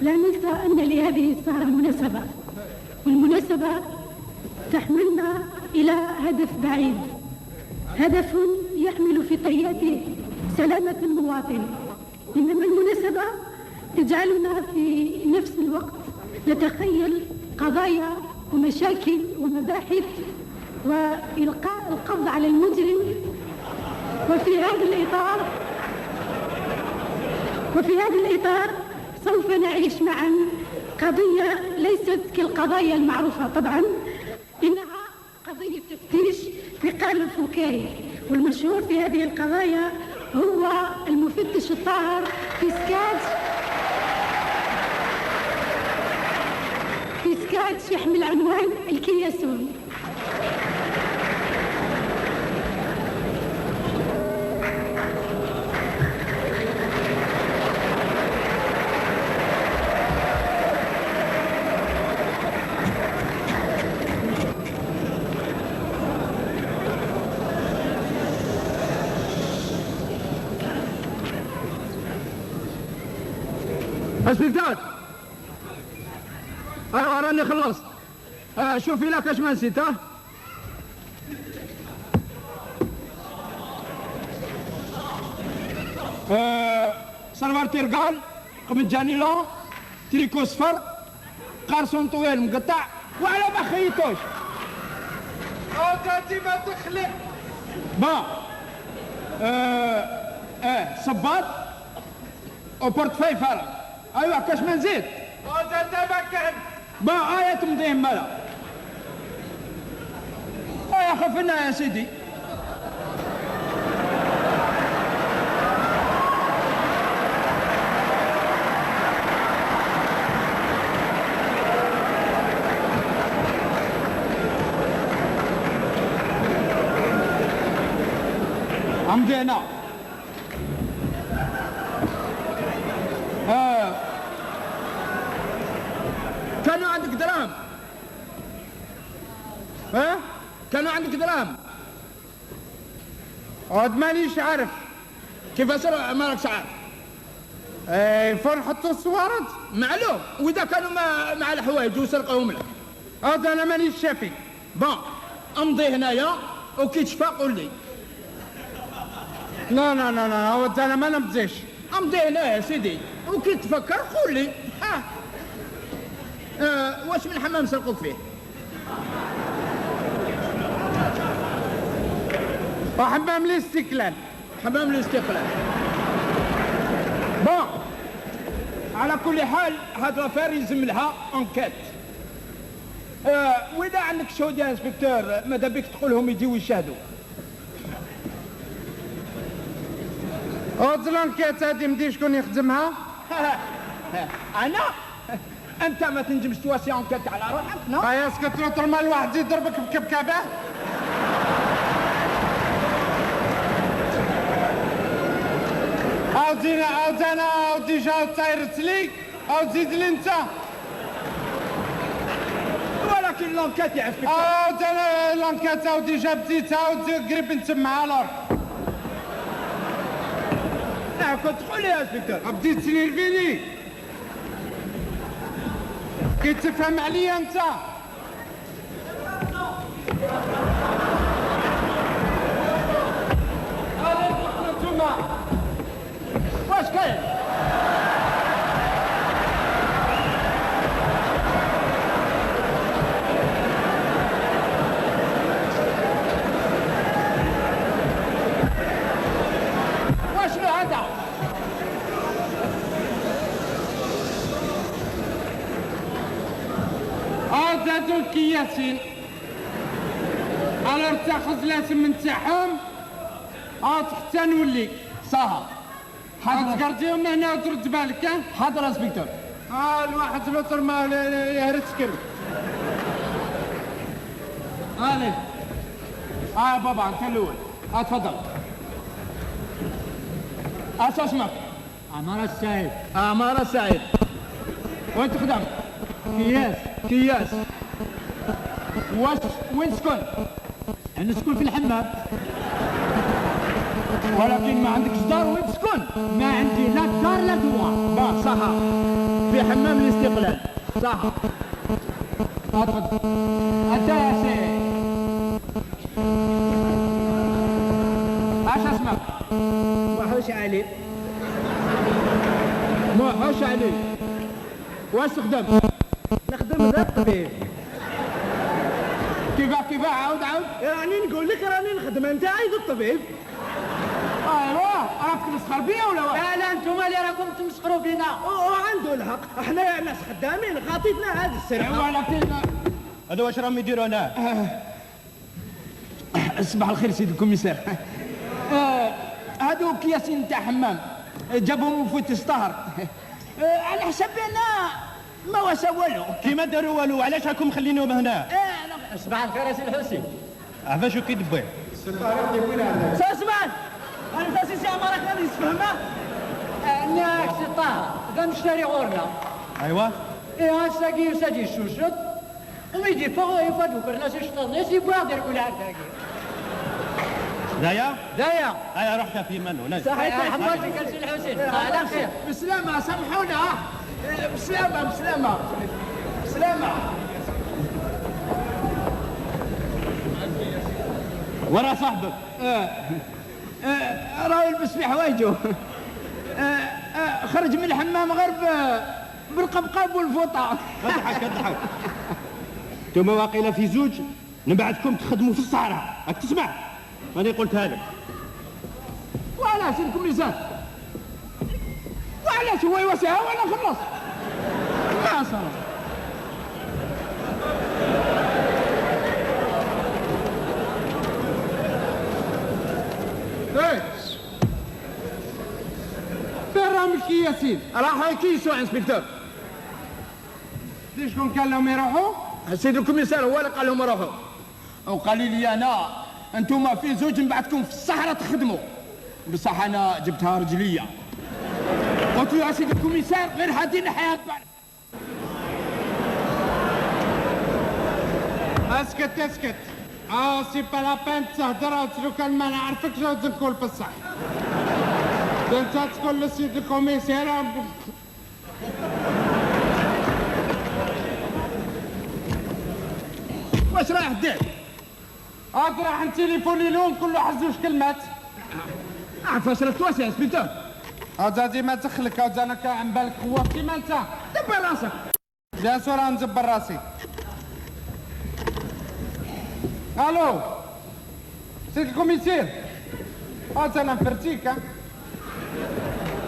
لا ننسى أن لهذه السهرة مناسبة، والمناسبة تحملنا إلى هدف بعيد، هدف يحمل في طياته سلامة المواطن. إنما المناسبة تجعلنا في نفس الوقت نتخيل قضايا ومشاكل ومباحث وإلقاء القبض على المجرم. وفي هذا الإطار سوف نعيش معا قضية ليست كالقضايا المعروفة طبعا، إنها قضية تفتيش في قال الفكاهي، والمشهور في هذه القضايا هو المفتش الطاهر في سكاتش يحمل عنوان الكياسون. اسبكتور، راني خلصت. شوفي لك اش ما نسيت. سلوار تيرقال، قمجاني لون، تريكو صفر، قرصون طويل مقطع، وعلى ما خيطوش. تاتي ما تخلق. صباط وبورتفاي فارغ. ايوا كاش ما نزيد. تتمكن. آية تمضيهم مالا. يا خفنا يا سيدي. امضينا. كانوا عندك دراهم؟ كانوا عندك دراهم؟ عاد مانيش عارف. كيف ما راكش عارف؟ فين نحطوا الصوارد؟ معلوم، واذا كانوا مع الحوايج وسرقوهم لك. عاد انا مانيش شافي. امضي هنايا وكي تشفى قول لي. لا عاد انا ما نمضيش. امضي هنا يا سيدي وكي تفكر قول لي. واش من حمام سرقوك فيه؟ وحمام الاستقلال. حمام الاستقلال. على كل حال هاد لافير يلزم لها انكيت. واذا عندك شهود يا انسبكتور ماذا بك تقولهم يجيو يشاهدوا. هاد الانكيت هادي مدي شكون يخدمها؟ انا؟ انت ما تنجمش تواسي انكيت على روحك؟ نو؟ اسكت لوطر ما الواحد يضربك بكبكبه. عاود انا ديجا طايرت لي، عاود زيد لي انت. ولكن لانكيت يا انسبكتور. عاود انا لانكيت عاود ديجا بديتها عاود قريب نتمها لور. كنت تقول لي يا انسبكتور. بديت تنرفيني. كي تفهم عليا انت. واش كاين؟ واشنو هذا؟ هادو الكياسين. على تاخذ الاسم نتاعهم حتى نولي صاها. تقرديهم هنا وترد بالك. حاضر انسبكتور. الواحد لوطر ما يهرس كل. علي. بابا انت الاول. تفضل. اش اسمك؟ عمارة السعيد. عمارة السعيد. وين تخدم؟ كياس. وين تسكن؟ أنا نسكن في الحمام. ولكن ما عندكش دار وين تسكن؟ اصلا ما عندي لا دار لا دوار. با صح، في حمام الاستقلال صح. تفضل انت يا سي. اش اسمك؟ وحوش علي. وحوش علي. واش تخدم؟ نخدم ذا الطبيب. كيف عاود يعني نقول لك راني نخدم نتاعي ذا الطبيب. ايوا راك تمسخر بيا ولا واش؟ لا انتم اللي راكم تمسخروا بينا. وعنده الحق، احنا ناس خدامين خاطيتنا هذه السرعه. ولكن هذا واش راهم يديروا هنا؟ صباح الخير سيدي الكوميسار. هادو كياسين تاع حمام جابهم في تستهر. على حسابي انا ما واسا والو. كيما داروا والو، علاش راكم مخلينهم هنا؟ صباح الخير يا سي الحسين. عفاش كيدبر؟ ساسمان انا فاسي سي عمرك راني نسفهمه. ناك سي طه غا نشتري غورنا. ايوا ايه ساقي وساقي الشوشط ويجي فوق يفادو برنا سي شطر ناس يبغى يدير كل هكا. دايا دايا هيا روح في منو صحيح حماتك يا سي الحسين. على خير. بسلامة سامحونا. بسلامة. ورا صاحبك. راه يلبس في حوايجه. خرج من الحمام غير بالقبقاب والفوطة. اضحك انتم واقيلا في زوج نبعثكم تخدموا في الصحراء، راك تسمع؟ راني قلتها لك. وعلاش الكوميسار؟ وعلاش هو يوسعها وانا خلص؟ ما صار. فين راهم الكياسين؟ راح يكيسوا انسبكتور. شكون قال لهم يروحوا؟ السيد الكوميسار هو اللي قال لهم روحوا، وقال لي انا انتم في زوج نبعثكم في الصحراء تخدموا، بصح انا جبتها رجليه. قلت له يا سيد الكوميسار غير هذه الحياه. اسكت سي با لا بين تهدر، لو كان ما نعرفكش نقول بصح. انت تقول للسيد الكوميسار واش رايح دير؟ راح نتيليفوني لهم كله حزوش كلمات. فشلت واش يا انسبكتور؟ هذا ديما تخلك، هذا انا كان بالك هو كيما انت. دبر راسك. بيان سور نجبر راسي. الو سيد الكوميسير، هذا انا فرتيك.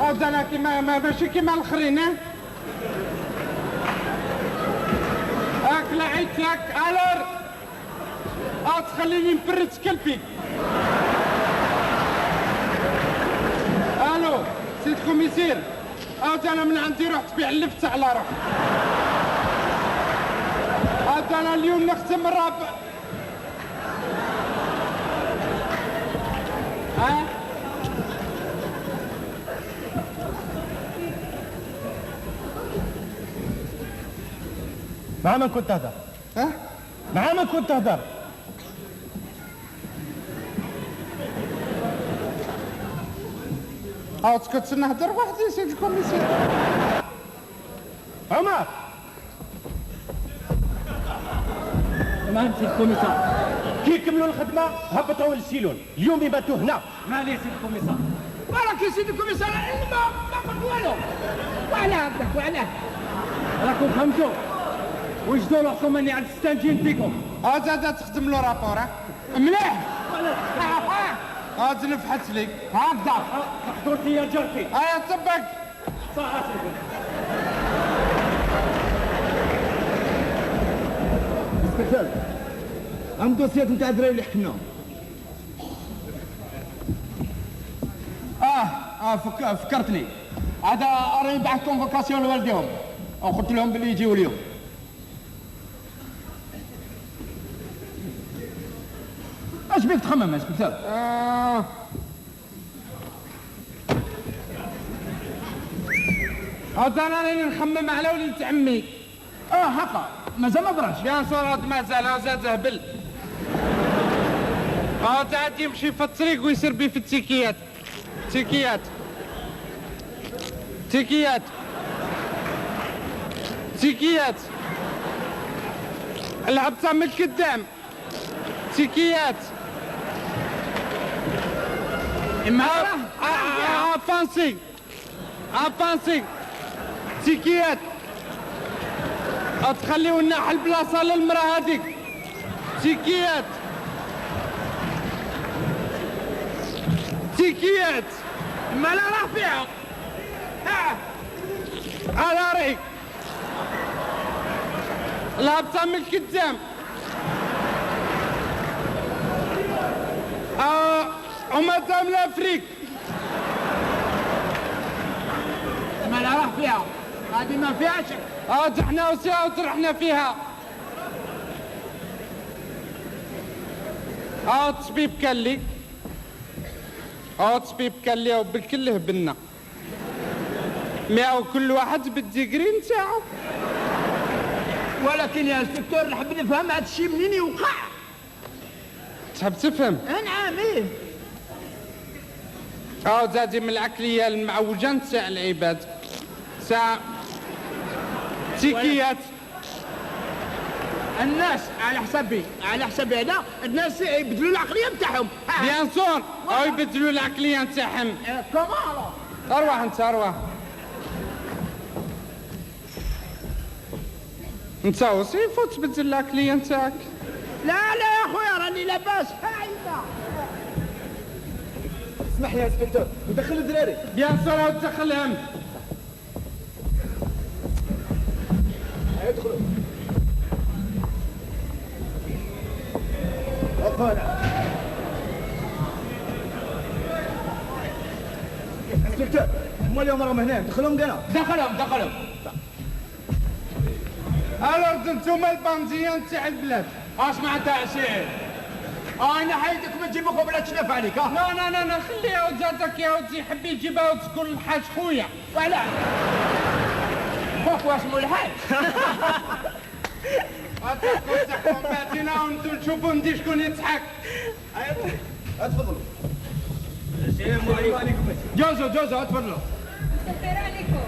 هذا انا كيما ماشي كيما الاخرين. لعيت ياك الور تخليني نفرت كلبي. الو سيد الكوميسير، انا من عندي رحت بيع اللفت على روحي. انا اليوم نختم الرابع. مع من كنت تهدر؟ مع من كنت تهدر؟ تسكت نهدر وحدي سيد الكوميسير. عمر تمام سيد الكوميسار. كي يكملوا الخدمه هبطوا للسيلون، اليوم يباتوا هنا. مالي سيد الكوميسار. راك يا سيدي الكوميسار ما قلت والو. وعلاه هكذاك وعلاه؟ راكم فهمتوا؟ وجدوا روحكم اني عاد ستانجين فيكم. هذا تخدم له رابور. مليح. نفحت لك هكذا حضرتي يا جرتي. طبق صح سيدي. انسبكتور ام دوسيات نتاع الدراري اللي حكمناهم. فكرتني. هذا راني بعث كونفوكاسيون لوالديهم وقلت لهم باللي يجيو اليوم. اش بيك تخمم يا انسبكتور؟ هذا انا راني نخمم على وليد عمي. هكا مازال ما براش. بيان سور مازال زاد هبل. عاد يمشي في الطريق ويسير بيه في التيكيات. تيكيات تيكيات الهبطة من القدام تيكيات افانسي افانسي تيكيات تخليو لنا البلاصة للمرأة هذيك تيكيات تيكيات ما لا راه فيها. على ريك الهبطة من القدام ومدام الافريك ما لا راه فيها، هذه ما فيهاش. طحنا وسيها وطرحنا فيها. الطبيب قال لي الطبيب قال لي وبالكل هبلنا مع كل واحد بالديجري نتاعو. ولكن يا انسبكتور نحب نفهم هذا الشيء منين يوقع. تحب تفهم؟ نعم ايه. زادي من العقلية المعوجة نتاع العباد ساعة تيكيات. الناس على حسابي انا الناس يبدلوا العقليه نتاعهم. بيان سور او يبدلوا العقلية نتاعهم. كمان اروح انت اروح انت وصيف وتبدل العقلية نتاعك. لا يا خويا راني لاباس. اسمح لي يا انسبكتور ندخل الدراري. بيان سور ودخلهم. ادخلوا. هنا انسبكتور هم اليوم راهم هنا دخلهم قنا. دخلهم. الو انتوما الباندية نتاع البلاد. اسمع انت يا سيد، انا حيدك ما تجيبك ولا تشنف عليك. لا خليها وجاتك يا ودي حبي يجيبها وتكون الحاج خويا. ولا خوك واسمو الحاج. اتركوا تحكم بعدنا وانتو تشوفوا ندي شكون يضحك. اتفضلوا. السلام عليكم. جوزوا اتفضلوا. مسكر عليكم.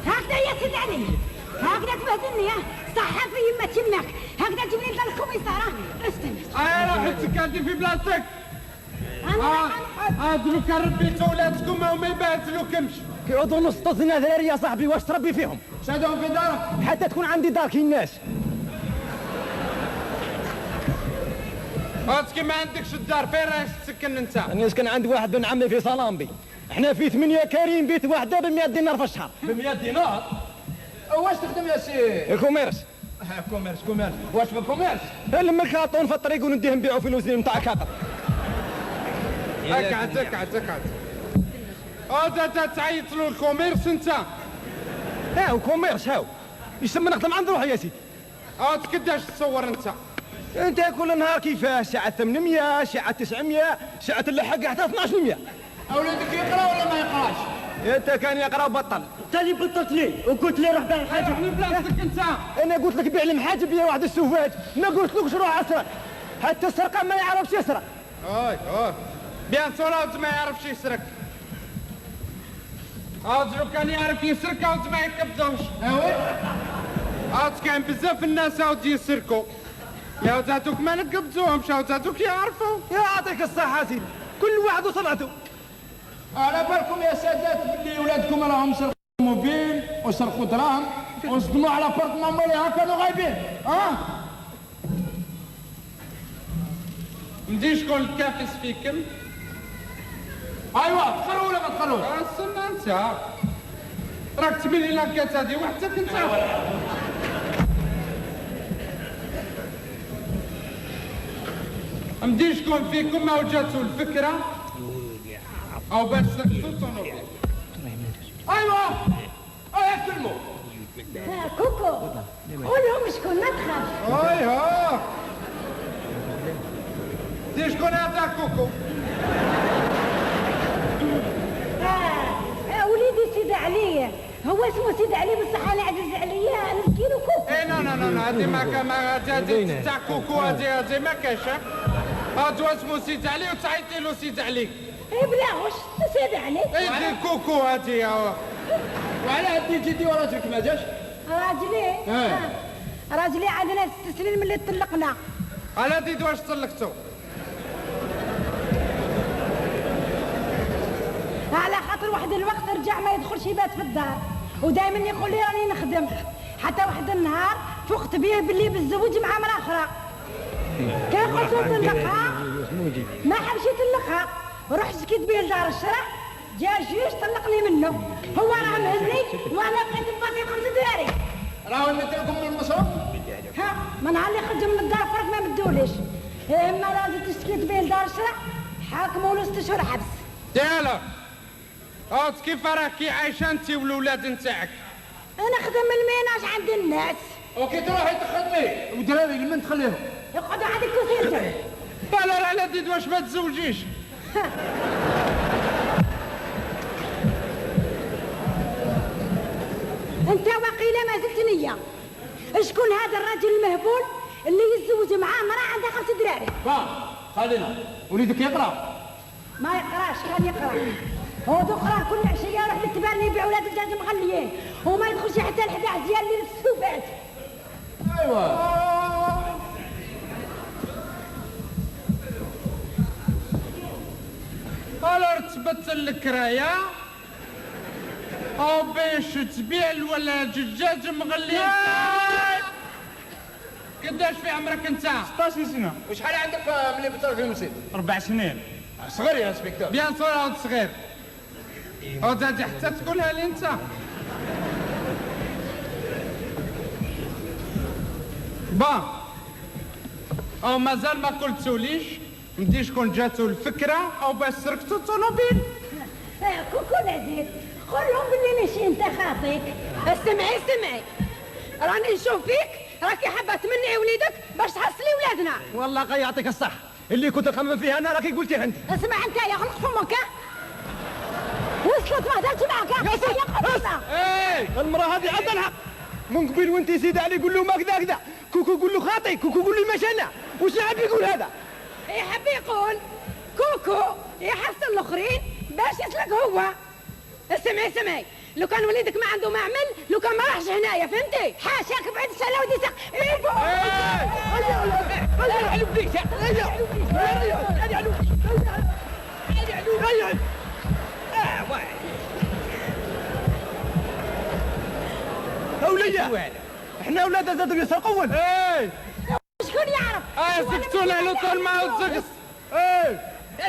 هكذا يا سيدي علي، هكذا تبهدلني صحة في يمة يمك، هكذا تجيبني لدار الكوميسارة. استنى. روحي تسكنتي في بلاصتك. دروك ربيتوا ولادكم وما يبهدلوكمش. كيعودوا نص طزنا ذراري يا صاحبي، واش تربي فيهم؟ شادهم في دارك حتى تكون عندي دار كي الناس. كي ما عندكش الدار فين رايح تسكن انت؟ انا نسكن عند واحد بن عمي في صلامبي. احنا في 8 كارين بيت واحده ب 100 دينار في الشهر. ب 100 دينار؟ واش تخدم يا سي؟ الكوميرس. كوميرس. واش في الكوميرس؟ المركاطون في الطريق ونديه نبيعوا في الوزين نتاع كاطر. اقعد. دا تعيط له الكوميرس انت. هاو كوميرس هاو. يسمى نخدم عند روحي يا سيدي. كداش تصور انت؟ انت كل نهار كيفاش؟ ساعة 800، ساعة 900، ساعة اللحق حتى 1200. اولادك يقرا ولا ما يقراش؟ انت كان يقرا وبطل. انت اللي بطلت لي وقلت لي روح بيع الحاجه. من بلاصتك انت. انا قلت لك بيع المحاجب يا واحد السواج، ما قلت لكش روح اسرق. حتى السرقه ما يعرفش يسرق. بيان سور ما يعرفش يسرق. لو كان يعرف يسرق ما يكبدوش. كان بزاف الناس يسرقوا. يا وداتوك ما نقبضوهمش، وداتوك يعرفوا. يعطيك الصحة سيدي، كل واحد وصنعته. على بالكم يا سادات بلي ولادكم راهم سرقوا موبيل وسرقوا دراهم وصدموا على بارتمان موليها كانوا غايبين. مدي شكون الكافس فيكم؟ ايوا تدخلوا ولا ما تدخلوش؟ استنى انت راك تبين لي لاكات هذه وحدك انت. مدي شكون فيكم ما وجاتو الفكره او باش سكتوا الطوموبيل. ايوا كلموا. كوكو قول لهم شكون ما تخافش. دي شكون هذا كوكو؟ وليدي سيدي علي، هو اسمه سيدي علي بصح انا عزيز عليا مسكين وكوكو. لا هذه ما هذه تاع كوكو هذه ما كاش. هذا اسمه سيدي علي وتعيطي له سيدي علي. بلا غش سيدي علي. كوكو هذه وعلى هدي جدي وراجلك ما جاش؟ راجلي؟ راجلي عندنا 6 سنين ملي طلقنا. على ديد واش طلقتو؟ على خاطر واحد الوقت رجع ما يدخلش يبات في الدار، ودائما يقول لي راني نخدم، حتى واحد النهار فقت بيه باللي بالزوج مع مرأة أخرى. كي قلت له طلقها ما حبش يطلقها، رحت شكيت بيه لدار الشرع، جا جيش طلقني منه، هو راه مهني وانا بقيت نباطي 5 دراري. راهو يمدلكم من المصروف؟ ها ما نهار اللي خرج من الدار فرق ما مدوليش، اما لازم تشكيت بيه لدار الشرع حاكموا له 6 شهور حبس. ديالا كيف راكي عايشه انت والولاد نتاعك؟ انا خدم الميناج عند الناس. وكي تروحي تخدمي ودراري لمن تخليهم؟ يقعدوا عند الكوسينتر. بالور على ديد واش ما تزوجيش؟ انت وقيله ما زلت نيه. شكون هذا الرجل المهبول اللي يتزوج معاه مرأة عندها 5 دراري؟ خلينا وليدك يقرا؟ ما يقراش، كان يقرا. هو يقرا كل عشيه يروح للتبان يبيع ولاد الدجاج مغليين وما يدخلش حتى ل 11 ديال الليل السوفات. ايوا الور تبدل الكرايه او باش تبيع ولا دجاج مغلي. قداش في عمرك انت؟ 16 سنه. وشحال عندك ملي بتروح للمسجد؟ 4 سنين. صغير يا انسبكتور. بيان صور عود صغير. او زاد حتى تقولها لي انت. او مازال ما قلتوليش مدي شكون جاتو الفكره او باش سرقتو الطوموبيل. كوكو لذيذ، قول لهم باللي ماشي انت خاطيك. سمعي راني نشوف فيك راكي حابه تمنعي وليدك باش تحصلي ولادنا. والله غير يعطيك الصح، اللي كنت نخمم فيها انا راكي قلتيه انت. اسمع انت يا غلق فمك. وصلت ما هدرتش معاك يا صح. المراه هذه عندها الحق. من قبل وانت زيد عليه قول له ما كذا كوكو قول له خاطي، كوكو قول له ماشي انا. وش يحب يقول هذا؟ يحب يقول كوكو يحصل الاخرين باش يسلك هو. سمعي لو كان وليدك ما عنده معمل، لو كان ما راحش هنايا، فهمتي؟ حاشاك بعد السنه ودي ساق. اولياء احنا اولاد زادوا يسرقون. شكون يعرف؟ سكتوا له لو طول ما وزقت.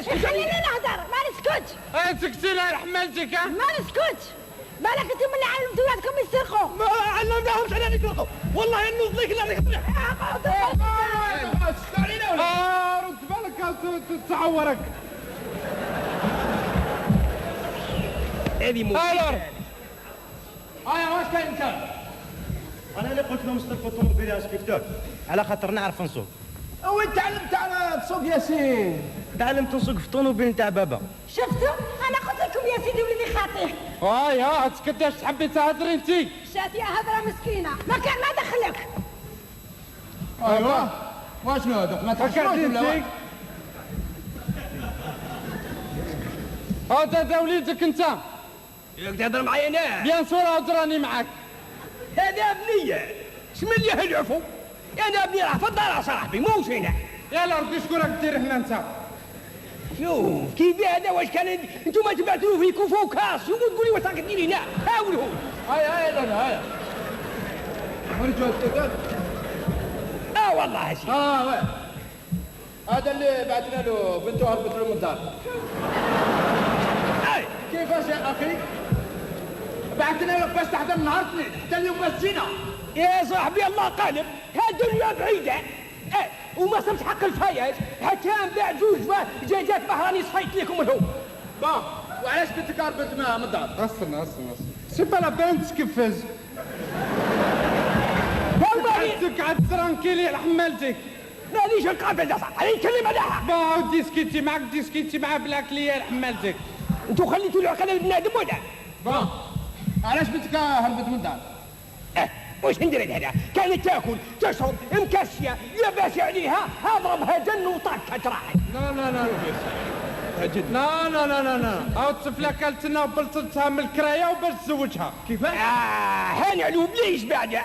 خلينا نهضر ما نسكتش. سكتي له حملتك. ما نسكتش. بالك انتم اللي علمتوا ولادكم يسرقوا. ما علمناهمش على يسرقوا، والله نوصلك لا نقطع. رد بالك تعورك. هذه مشكلة. واش كاين انت؟ انا اللي قلت لهم استلفوا الطوموبيل يا انسبكتور على خاطر نعرف نسوق. وين تعلمت على تسوق ياسين؟ تعلمت نسوق في الطوموبيل نتاع بابا. شفتوا؟ انا قلت لكم يا سيدي ولدي خاطيه. يا قداش تحبي تهضري انت؟ شاتي هضره مسكينه، ما كان ما دخلك. ايوا واشنو هذوك ما تحشروش ولا واش؟ هذا وليدك انت. ياك تهضر معايا انا؟ بيان سور هضراني معاك. هذا ابنية شمن اللي يعرفوا؟ انا ابني راه في الدار صاحبي موش هنا. يلا ردي شكون راك دير هنا انت؟ شوف كيف هذا واش كان انتم تبعتوه في كوفو كاس وتقولي واش راك ديري هنا؟ هاولوا هيا هيا ورجعوا التكات. والله شي. وين هذا اللي بعثنا له بنته هربت له من الدار. كيفاش يا اخي؟ بعثنا له باش تحضر النهار اثنين حتى اليوم باش جينا. يا صاحبي الله قالب هالدنيا بعيدة. وما سمت حق الفايات حتى نباع 2 دجاجات بحراني صفيت لكم الهو. وعلاش بنتك هربت من الدار؟ استنى سي با لا بين تكفز. تقعد ترانكيلي حمالتك. مانيش نقابل يا صاحبي نتكلم عليها. ديسكيتي معاه بلا كليال حمالتك. انتو خليتوا له عقل البنادم ولا؟ علاش بنتك هربت من الدار؟ واش ندير هذا؟ كانت تاكل تشرب مكاسيه لاباس عليها اضربها جن وطاكها تراحل. لا تعجبني. لا لا لا لا لا، او الطفله كلتنا وبلطتها من الكرايه وباش تزوجها. كيفاش؟ هاني على بليش بعد.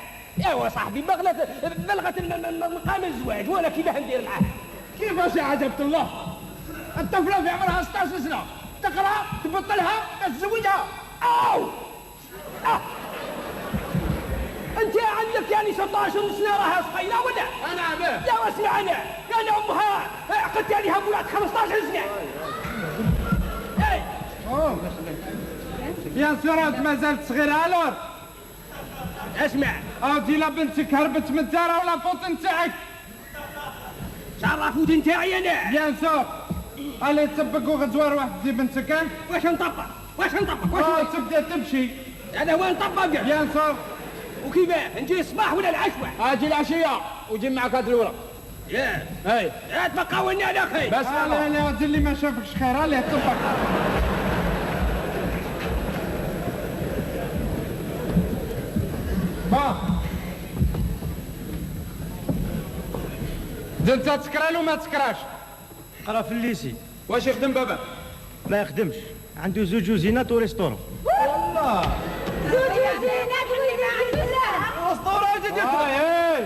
ايوا صاحبي بلغت مقام الزواج، ولا كيفاه ندير معاها؟ كيفاش يا عجبت الله؟ الطفله في عمرها 16 سنه تقرا تبطلها باش تزوجها. أو أنت عندك يعني 16 سنة راها صغيرة ولا؟ انا عباه. لا واسمع أنا أمها عقدت عليها بولاد 15 سنة. إيه بيان سور انت مازالت صغيره الور. اسمع اودي لا بنتك هربت من الدار ولا فوت نتاعك. تعرفوا نتاعي أنا. بيان سور. علي تسبق وغدوار واحد دي بنتك. واش نطبق؟ واش تبدا تمشي. هذا هو نطبق. بيان سور. وكيفاه؟ نجي الصباح ولا العشوة؟ اجي العشيه وجيب معك هاد الورق. يا اي لا تبقى وني على خير. بس لا لا هذا اللي ما شافكش خير عليه تطبق. با انت تكرا له ما تكراش. قرا في الليسي واش يخدم بابا؟ ما يخدمش، عنده زوج وزينات وريستورون. زوج زينات واللي ما عنده لا. اسطوره جديده. اي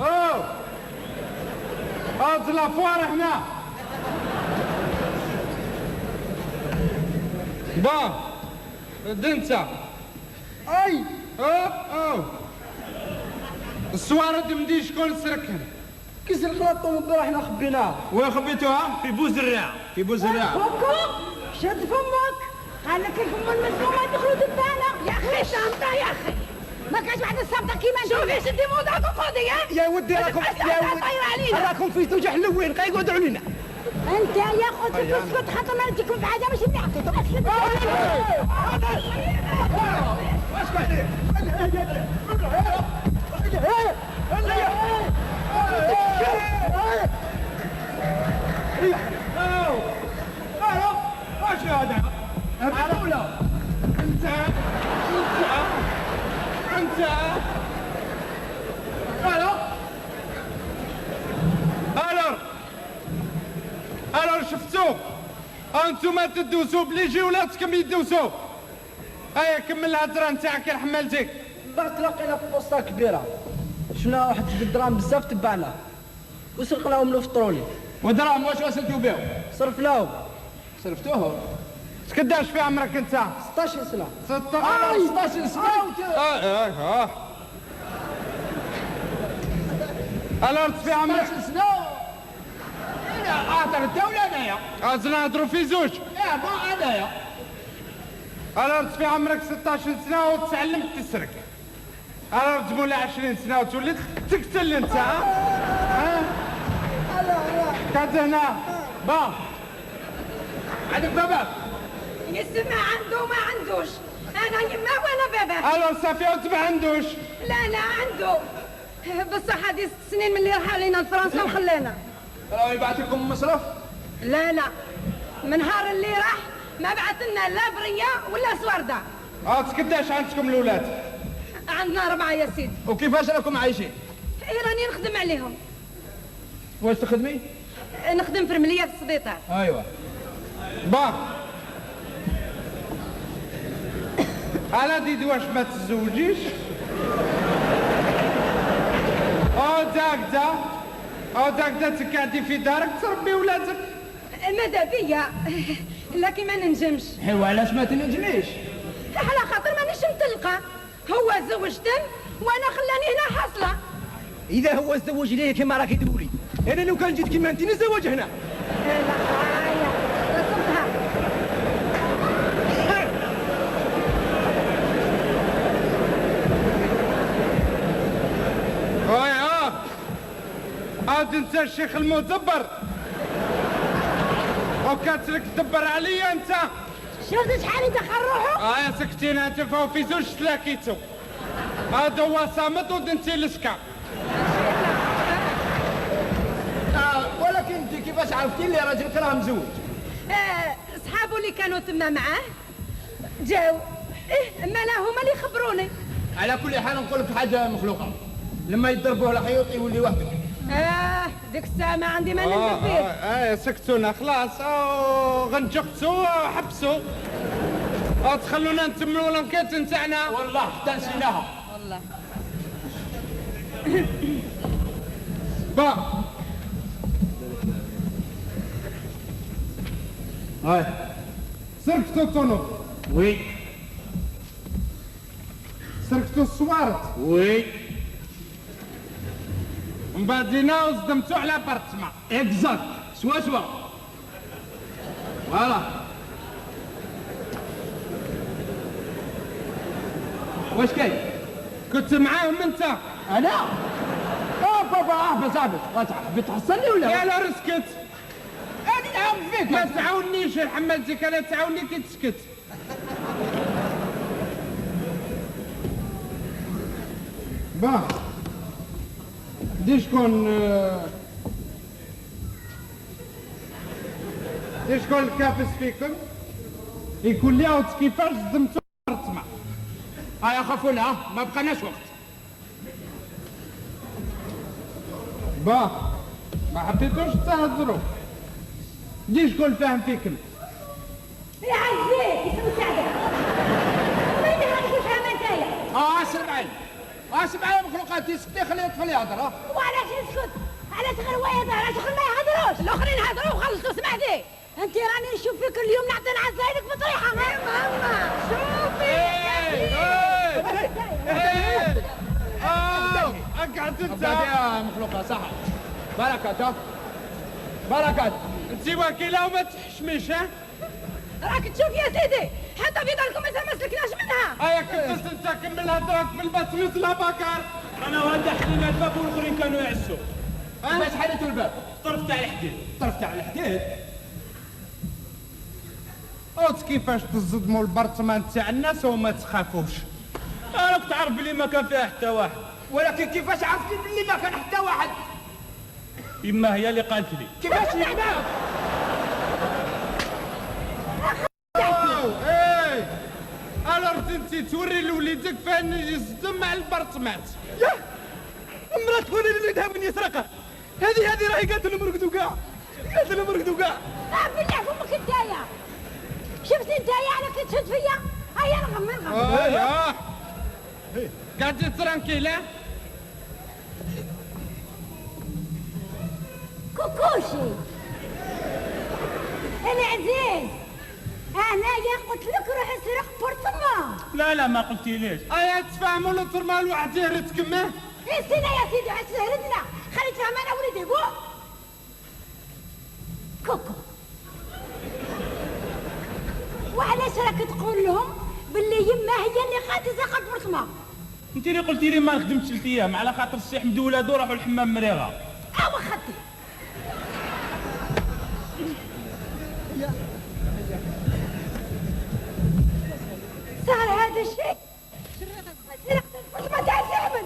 او هاد لافوار هنا. با دنسا اي او السوارة دمدي شكون سركن. كيس الخلاط راحنا خبيناه. وين خبيتوها؟ في بوزرع. في بوزرع. فكو شد فمك. قال لك الفم المسمومة يدخلوا دبانة. يا أخي شامطة يا أخي. ما كانش واحد الصابطة كيما انت. شوفي شدي موضعك وخذي. يا ودي راكم في توجع حلوين قيقعدوا علينا. انت يا خوتي تسكت خاطر ما نجيكم في حاجه مش منيح. واش هذا؟ معقولة؟ انت الو شفتو؟ انتوما تدوسوا بليجي ولادكم يدوسوا. هيا كمل الهضره نتاعك يا حمالتك. بعد تلاقينا في بوسطة كبيرة، شفنا واحد الدراهم بزاف تبعنا وسرقناهم له في الطرولي. ودراهم واش وصلتوا بهم؟ صرفناهم. صرفتوهم؟ قداش في عمرك انت؟ 16 سنة. 16 سنه. الو في عمرك 16 سنه. اعطر الدوله انايا. نهضروا في زوج. يا ما انايا. الو في عمرك 16 سنه وتعلمت تسرق. الو تمولى 20 سنه وتولي تقتل انت. ها؟ كانت هنا با عندك باباك؟ يسمع عنده ما عندوش. انا يما وانا بابا. الو صافي وانت ما عندوش. لا عنده. بصح هذه 6 سنين من اللي راح علينا لفرنسا وخلانا. راه يبعث لكم مصرف؟ لا من نهار اللي راح ما بعث لنا لا بريه ولا سوارده. قداش عندكم الاولاد؟ عندنا 4 يا سيدي. وكيفاش راكم عايشين؟ راني نخدم عليهم. واش تخدمي؟ نخدم في المليه في السبيطار. ايوه. با على ديدي واش ما تتزوجيش؟ داك تقعدي في دارك تربي ولادك. ماذا بيا لكن ما ننجمش. حيوا علاش ما تنجميش؟ على خاطر مانيش مطلقه. هو زوجتم وانا خلاني هنا حاصله. إذا هو الزواج ليه كما راكي تقولي، أنا لو كان جيت كيما أنت نتزوج هنا. لا رسمتها. عاد انت الشيخ المدبر وكاتلك تدبر عليا انت. شفت شحال يدخل روحه؟ يا سكتين انت فهو في زوج تلاكيتو. هذا هو صامت ودنتي لسكا. ولكن انت كيفاش عرفتي اللي راجلك راه مزوج؟ صحابه اللي كانوا تما معاه جاو. ما لا هما اللي خبروني. على كل حال نقول لك حاجه مخلوقه، لما يضربوه الحيوط يولي وحده. ديك الساعة ما عندي ما ننزل فيه. سكتونا خلاص، غنجقتو حبسوا، تخلونا نتملوا الانكيت نتاعنا. والله حتى نسيناها. والله. هاي سرقتوا الطنوب. وي. سرقتوا الصوارت. وي. من بعد جينا وصدمتوا على بارتما. اكزاكت. سوا. فوالا. واش كاين؟ كنت معاهم انت؟ انا؟ بابا بزعبت. بتحصلني ولا؟ يا لا رسكت. انا نعاود فيك. ما تعاونيش حملتك، انا تعاوني كي تسكت. دي شكون الكافس فيكم؟ يقول لي عاود كيفاش صدمتوا الرتمة. يا خافونا ما بقناش وقت. ما حبيتوش تهضروا. دي شكون فاهم فيكم؟ يا عزيز يسمو سعدك. ما يدهنك فاهم انتايا. اسمع يا مخلوقاتي، سكتي خلي الطفل يهضر. وعلاش يسكت؟ علاش غير هو يهضر؟ علاش الاخرين ما يهضروش؟ الاخرين يهضروا وخلصوا. سمعتي؟ انت راني نشوف فيك اليوم نعطي عزايلك بطريحه. غير مهمه. شوفي. اقعد انت يا مخلوقه. صح. بركات. انت وكيله وما تحشميش. ها راك تشوف يا سيدي، حتى في داركم ما سلكناش منها. كنت انت كمل هضرك بالبس مثل بكر. انا وهذا حلينا الباب والاخرين كانوا يعسوا. باش حليتوا الباب؟ الطرف تاع الحديد. كيفاش تصدموا البرطمان تاع الناس وما تخافوش. راك تعرف بلي ما كان فيها حتى واحد. ولكن كيفاش عرفتي بلي ما كان حتى واحد؟ يما هي اللي قالت لي. كيفاش يما؟ الورد انت توري لوليدك فين يصدم مع البرطمات. مرات تقول لي وليدها من يسرقها. هذه راهي قالت له مرقدوا كاع. بالله فمك انتايا. شفت انتايا على كي تشد فيا؟ هيا نغمر. قاعدة ترانكيلة. كوكوشي العزيز، انايا قلت لك روح اسرق بورتمان. لا ما قلتي ليش. تفهموا الطرمان واحد يهرتكم. استنى يا سيدي عاد سهلتنا. خلي تفهم انا وليدي بو. كوكو، وعلاش راك تقول لهم باللي يما هي اللي قاعده تسرق البورتمان؟ انت اللي قلتي لي ما نخدمش 3 ايام على خاطر السيح مدو ولادو راحوا الحمام مريغه. خدي. صار هذا الشيء. سرقت البورتمان تاع الزعبل.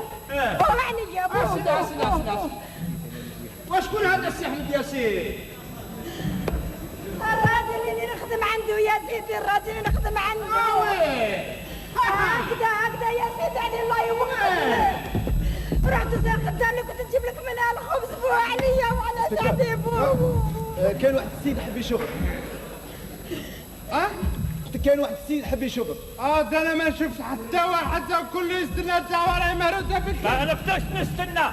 معني يا بو. وشكون هذا السحن يا سيدي؟ الراجل اللي نخدم عنده يا سيدي، الراجل اللي نخدم عنده. هكذا يا سيدي، علي الله يوفقك. رحت ساق الدار اللي كنت نجيب لك منها الخبز بو عليا وعلى سعدي بو. كان واحد السيد حب يشوفك. كان واحد السيد حب يشوفك. ده انا ما نشوفش حتى واحد، كل يستنى الجوارح مهروسه في ما عرفتش نستنى.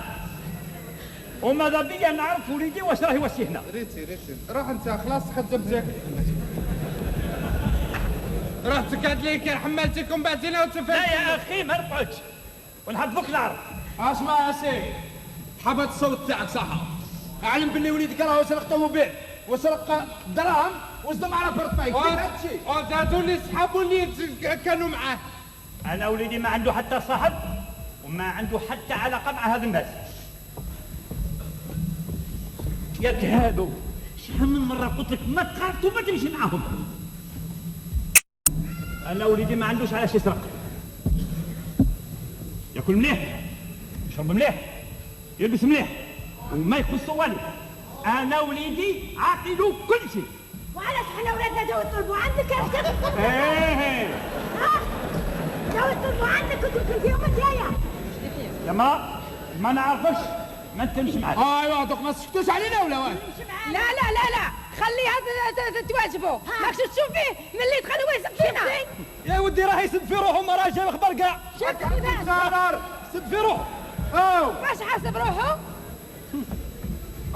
وماذا بيا نعرف وليدي واش راه يوسي هنا. ريتي روح انت خلاص خدمتك. رحت قعد لي كان حملتكم بعدين وتفهم. لا يا اخي ما رفعتش ونحبك نعرف. اسمع يا سيدي، حبت الصوت تاعك صح. اعلم باللي وليدك راهو سرق طوموبيل وسرق دراهم وصدم على بورتفاي. كيف هادشي؟ هادو اللي صحابو اللي كانوا معاه. انا وليدي ما عنده حتى صاحب وما عنده حتى علاقه مع هذا الناس. ياك هادو شحال من مره قلت لك ما تقاربتوا ما تمشي معاهم. انا وليدي ما عندوش علاش يسرق. ياكل مليح، يشرب مليح، يلبس مليح وما يخصو والو. انا وليدي عاقلو كل شيء. وعلاش حنا ولادنا جاو يطلبوا عندك يا شيخ؟ ايه جاو يطلبوا عندك وتمشي فيهم الجايه. يا ما نعرفش ما نتمش معاك. ايوا دوك ما سكتوش علينا ولا واش؟ لا لا لا لا خليها تواجبوا ماكش تشوف فيه ملي دخل هو يسب فينا. يا ودي راه يسب في روحه ما راه جاي خبر كاع. شفت كيفاش سب في روحه. واش حاسب روحه؟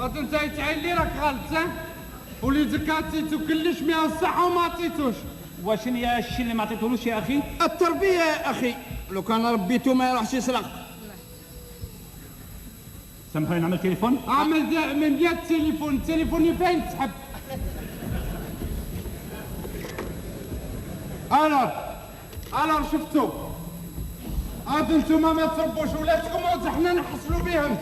انت يتعين لي راك غلط ها؟ وليدك عطيتو كلش من الصحة وما عطيتوش. واشنو يا الشيء اللي ما عطيتولوش يا اخي؟ التربيه يا اخي، لو كان ربيتو ما يروحش يسرق. سامحوني نعمل تليفون. اعمل من يد تليفوني فين تسحب؟ الار شفتوا؟ عاد انتوما ما تربوش ولادكم عاد حنا نحصلوا بهم.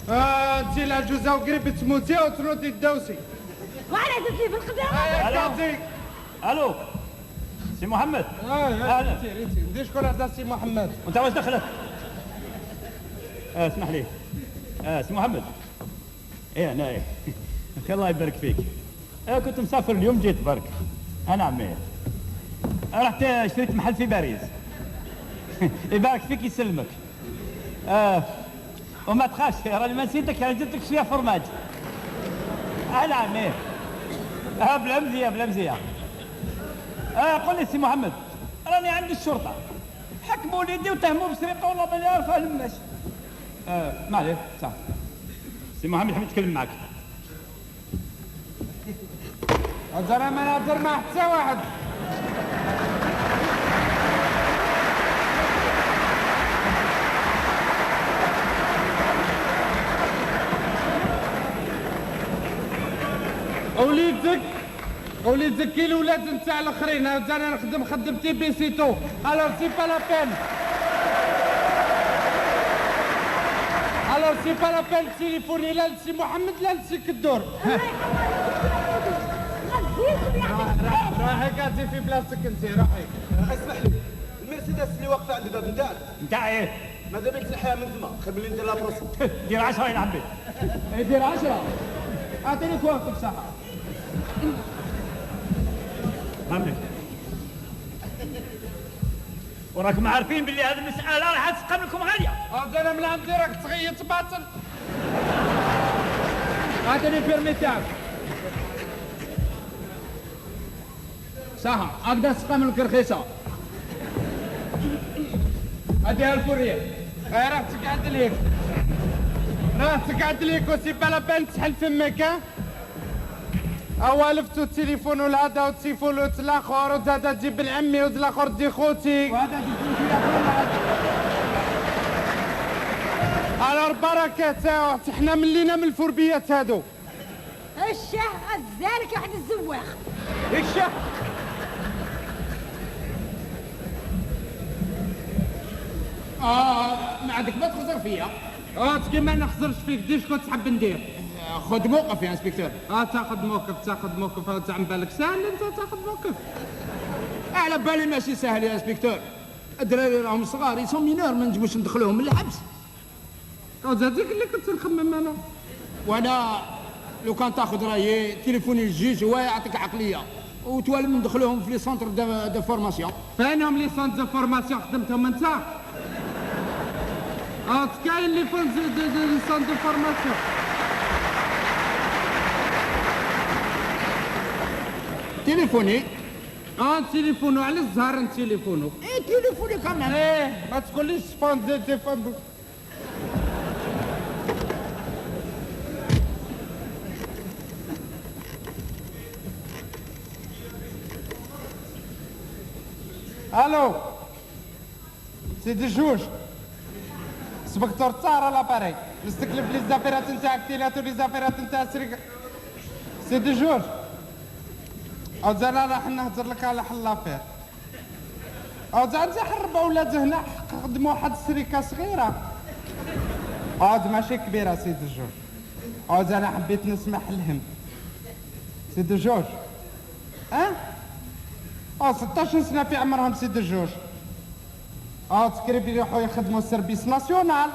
انت العجوزه وقريب تموتي وتنوضي تدوسي. وعلى تدلي في القدام. الو سي محمد. اهلا. دير شكون هذا سي محمد؟ وانت واش دخلك؟ اسمح لي. سي محمد. انا اخي الله يبارك فيك. كنت مسافر اليوم جيت برك. نعم رحت اشتريت محل في باريس. يبارك فيك يسلمك. وما تخافش راني ما نسيتك، انا جبت لك شويه فرماج. نعم بلا مزيه. قول لي سي محمد، راني عند الشرطه حكموا وليدي وتهموه بسرقه والله ماني عارفه لماش. ما عليه صح. سي محمد حبيت نتكلم معك. انا ما نهضر مع حتى واحد. وليدك كي الولاد نتاع الاخرين، انا نخدم خدمتي بيسيتو، الوغ سي با لا بين تليفوني لا لسي محمد لا لسي كدور. راحي قاعدين في بلاصتك انت، راحي. اسمح لي، المرسيدس اللي واقفه عند الباب نتاعك نتاع ايه؟ ماذا بيك تنحيها من تما، خير من اللي ندير لها بروسه. دير 10 يا عمي. دير 10. اعطيني توافق صحه. فهمتك. وراكم عارفين باللي هذه المسألة راح تسقم لكم غالية. انا من عندي راك تغيط باطل. اعطيني البيرمي تاعك. صح اقدر اسقم لك رخيصه. اديها الكوريه. راح تقعد ليك وسي با لا بين تحل فمك. والفتو التليفون والهذا والتليفون الاخر وهذا تجيب العمي والاخر تجي خوتي وهذا تجي في الاخر. على البركه حنا ملينا من الفربيات هادو. الشه غزالك واحد الزواخ. الشه ما عندك ما تخسر فيا. كي ما نخسرش فيك ديش كنت تحب ندير. خذ موقف يا انسبكتور. تاخذ موقف عن بالك سهل انت تاخذ موقف. على بالي ماشي سهل يا انسبكتور. الدراري راهم صغار يسون مينور، ما نجموش ندخلوهم من الحبس. هذيك اللي كنت نخمم انا. وانا لو كان تاخذ رايي تليفوني الجيج هو يعطيك عقليه وتوالم ندخلوهم في لي سونتر دو فورماسيون. فينهم لي سونتر دو فورماسيون خدمتهم انت؟ كاين لي سونتر دو فورماسيون. تليفوني تليفونو على الزهر تليفونو. تليفوني كمان. ما تقوليش فون دو الو سيدي جوج سبكتور طار لاباري نستكلف لي زافيرات نتاعك تيلاتو لي زافيرات نتاع السرقه. سيدي جوج انا راح نهضر لك على حل لافير. عندي حربة ولاد هنا خدموا واحد السريكه صغيره. ماشي كبيره سيدي جوج. انا حبيت نسمح لهم. سيدي جوج 16 سنه في عمرهم سيدي جوج. تقريبا يروحوا يخدموا السيرفيس ناسيونال.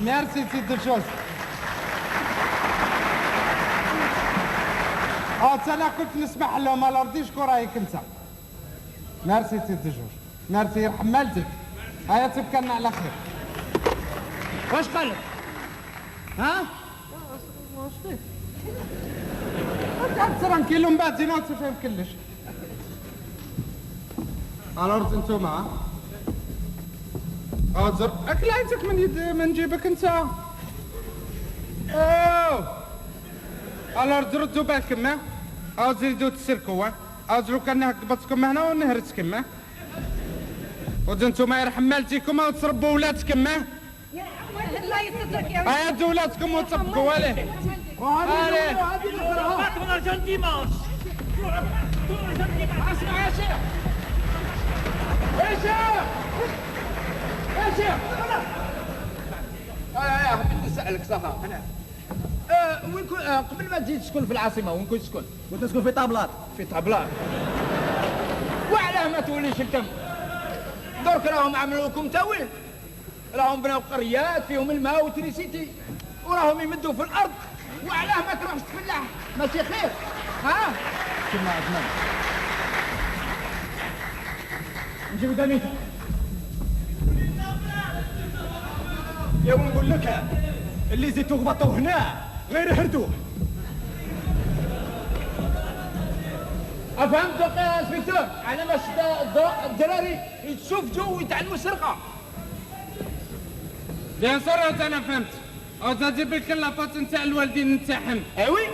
ميرسي سيدي جوج. انا كنت نسمح لهم ما رضيش كون رايك انت. ميرسي سيدي جوج. ميرسي يرحم والديك. هيا تبكلنا على خير. واش قال لك؟ ها؟ واش فيه؟ قاعد ترانكيلو من بعد زينو تفهم كلش. الورد انتوما زر اكلايتك من جيبك انت. الورد ردوا بالكم زيدوا تسركوا لو كان هكبطكم هنا ونهرتكم وانتوما يرحم مالتيكم وتربوا ولادكم الله يسترك يا ولد. هادو ولادكم وتطبقوا عليه. نرجع ديماش. اسمع يا شيخ. يا شيخ. يا شيخ. بدي اسالك صح انا. وين كنت قبل ما تجي تسكن في العاصمه وين كنت تسكن؟ كنت تسكن في طابلات. في طبلات. وعلاه ما توليش انت؟ درك راهم عملوا لكم تاويل. راهم بناو قريات فيهم الماء وتريسيتي وراهم يمدوا في الارض. وعلاه ما تروحش تفلح؟ ماشي خير. ها؟ كما عدنا نجيب دميتك يا ونقول لك اللي زيتو غبطوا هنا غير هردوه. افهمتك يا انسبكتور على باش الدراري يتشوفوا ويتعلموا السرقه. بيان سور انا فهمت. تجيب لك لاباط نتاع الوالدين نتاعهم. ايوي.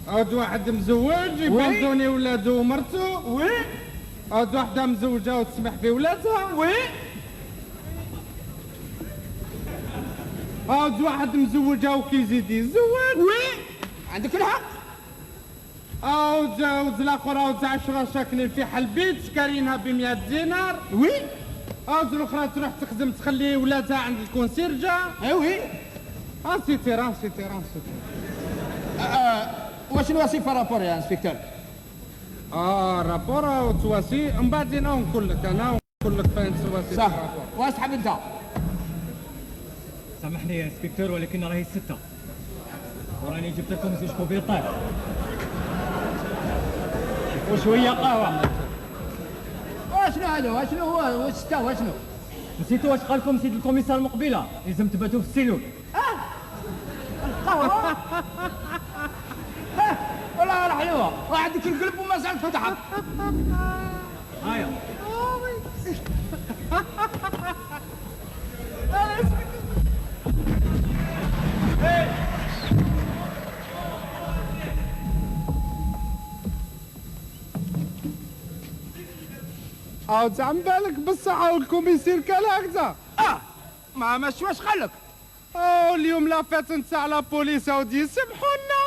واحد مزوج يبنزوني ولادو ومرتو. وي. واحدة مزوجة وتسمح في ولادها. وي. واحد مزوجة وكيزيد يزوج. وي. عندك الحق. وتزوج الاخر 10 ساكنين في حل بيت كارينها ب 100 دينار. وي. الاخرى تروح تخدم تخلي ولادها عند الكونسيرجا. ايوي. سيتي. واش الوظيفه رابور يا انسبكتور؟ رابور وتواسي من بعد انا نقول لك فين تواسي. صح. واش تحب انت؟ سامحني يا انسبكتور ولكن راهي 6 وراني جبت لكم 2 كوبيطات وشويه قهوه. واشنو هذا؟ واشنو هو؟ وشتا واشنو؟ نسيتوا واش قال لكم سيد الكوميسار مقبله لازم تباتوا في السيلول. قهوه. والله راه حلوه وعندك القلب وما زال فتحت. هايا عم بالك بالصحة والكوميسير كان هكذا. ماشي واش قال لك؟ اليوم لافات نتاع لا بوليس ودي سمحونا.